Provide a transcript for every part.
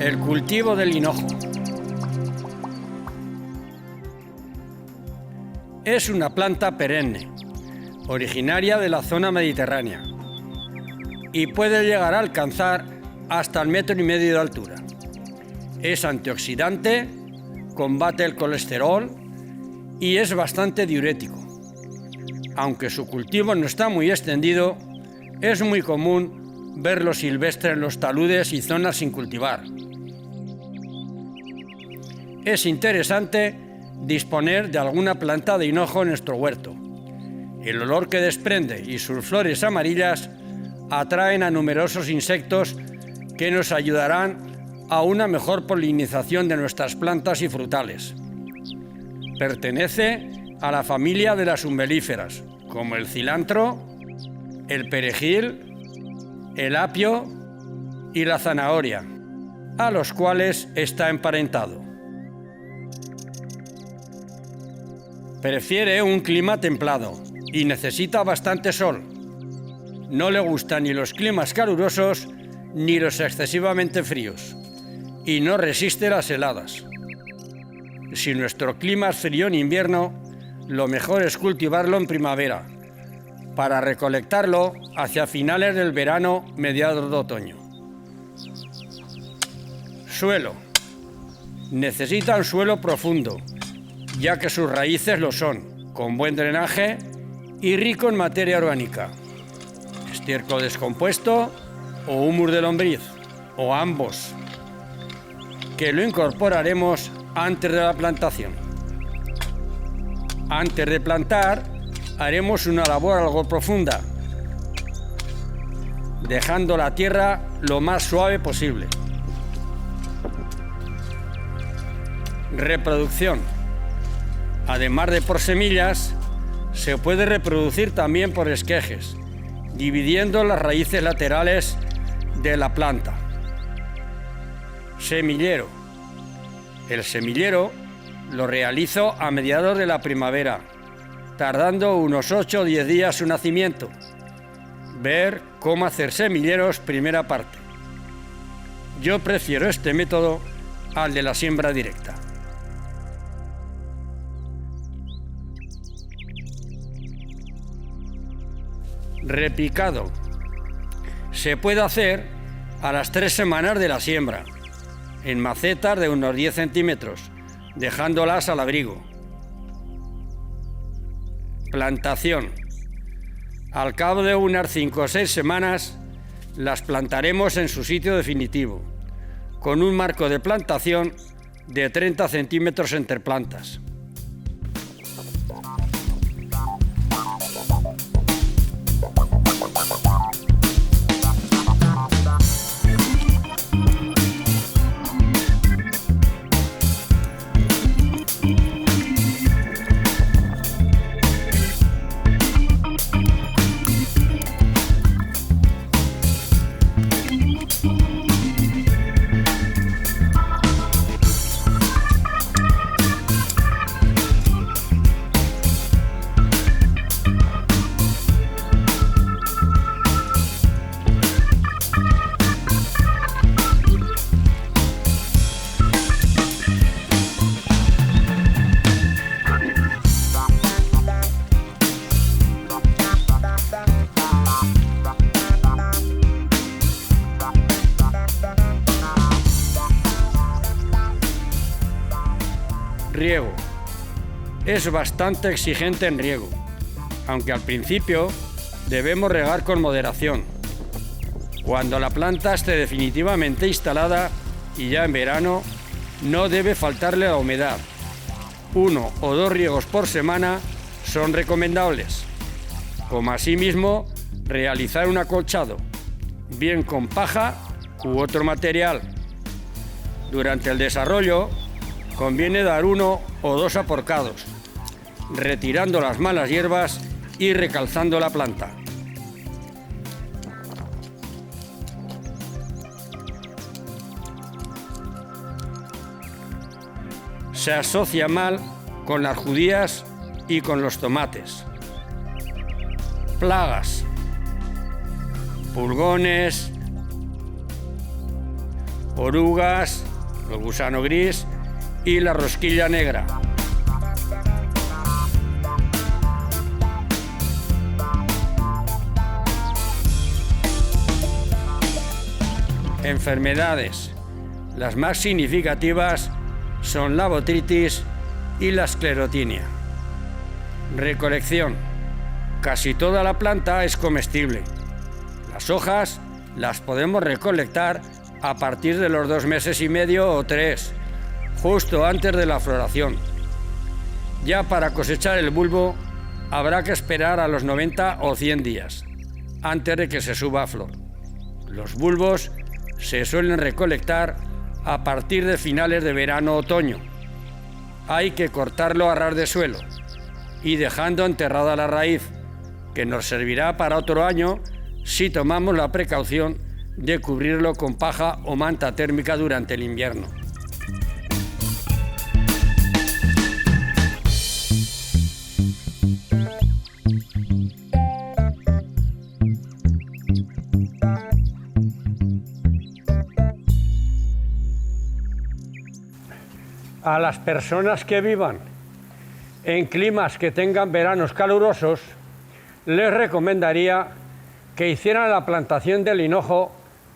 El cultivo del hinojo. Es una planta perenne, originaria de la zona mediterránea, y puede llegar a alcanzar hasta 1,5 metros de altura. Es antioxidante, combate el colesterol y es bastante diurético. Aunque su cultivo no está muy extendido, es muy común verlo silvestre en los taludes y zonas sin cultivar. Es interesante disponer de alguna planta de hinojo en nuestro huerto. El olor que desprende y sus flores amarillas atraen a numerosos insectos que nos ayudarán a una mejor polinización de nuestras plantas y frutales. Pertenece a la familia de las umbelíferas, como el cilantro, el perejil, el apio y la zanahoria, a los cuales está emparentado. Prefiere un clima templado y necesita bastante sol. No le gustan ni los climas calurosos ni los excesivamente fríos, y no resiste las heladas. Si nuestro clima es frío en invierno, lo mejor es cultivarlo en primavera, para recolectarlo hacia finales del verano, mediados de otoño. Suelo. Necesita un suelo profundo, ya que sus raíces lo son, con buen drenaje y rico en materia orgánica. Estiércol descompuesto o humus de lombriz, o ambos, que lo incorporaremos antes de la plantación. Antes de plantar, haremos una labor algo profunda, dejando la tierra lo más suave posible. Reproducción. Además de por semillas, se puede reproducir también por esquejes, dividiendo las raíces laterales de la planta. Semillero. El semillero lo realizo a mediados de la primavera, tardando unos 8 o 10 días su nacimiento. Ver cómo hacer semilleros, primera parte. Yo prefiero este método al de la siembra directa. Repicado. Se puede hacer a las 3 semanas de la siembra, en macetas de unos 10 centímetros, dejándolas al abrigo. Plantación. Al cabo de unas 5 o 6 semanas, las plantaremos en su sitio definitivo, con un marco de plantación de 30 centímetros entre plantas. Riego. Es bastante exigente en riego, aunque al principio debemos regar con moderación. Cuando la planta esté definitivamente instalada y ya en verano, no debe faltarle la humedad. 1 o 2 riegos por semana son recomendables, como asimismo realizar un acolchado, bien con paja u otro material. Durante el desarrollo, conviene dar 1 o 2 aporcados, retirando las malas hierbas y recalzando la planta. Se asocia mal con las judías y con los tomates. Plagas. Pulgones, orugas, el gusano gris y la rosquilla negra. Enfermedades. Las más significativas son la botrytis y la esclerotinia. Recolección. Casi toda la planta es comestible. Las hojas las podemos recolectar a partir de los 2 meses y medio o 3, justo antes de la floración. Ya para cosechar el bulbo habrá que esperar a los 90 o 100 días, antes de que se suba a flor. Los bulbos se suelen recolectar a partir de finales de verano-otoño. Hay que cortarlo a ras de suelo y dejando enterrada la raíz, que nos servirá para otro año si tomamos la precaución de cubrirlo con paja o manta térmica durante el invierno. A las personas que vivan en climas que tengan veranos calurosos, les recomendaría que hicieran la plantación del hinojo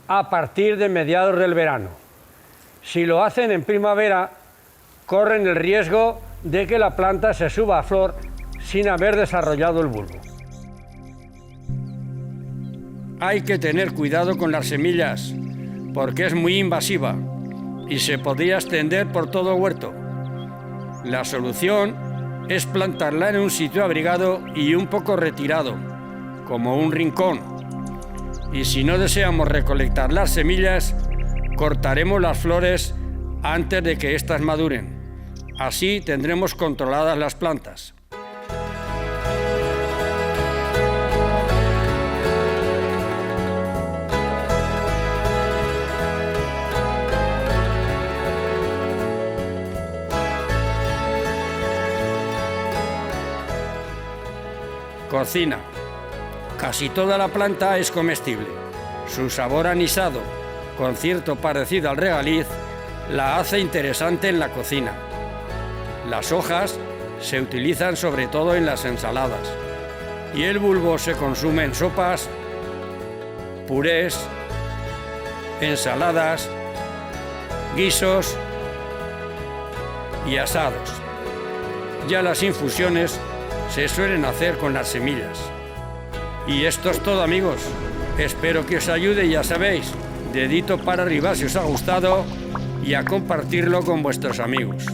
a partir de mediados del verano. Si lo hacen en primavera, corren el riesgo de que la planta se suba a flor sin haber desarrollado el bulbo. Hay que tener cuidado con las semillas, porque es muy invasiva y se podría extender por todo el huerto. La solución es plantarla en un sitio abrigado y un poco retirado, como un rincón. Y si no deseamos recolectar las semillas, cortaremos las flores antes de que éstas maduren. Así tendremos controladas las plantas. Cocina. Casi toda la planta es comestible. Su sabor anisado, con cierto parecido al regaliz, la hace interesante en la cocina. Las hojas se utilizan sobre todo en las ensaladas y el bulbo se consume en sopas, purés, ensaladas, guisos y asados. Ya las infusiones se suelen hacer con las semillas. Y esto es todo, amigos. Espero que os ayude y ya sabéis, dedito para arriba si os ha gustado y a compartirlo con vuestros amigos.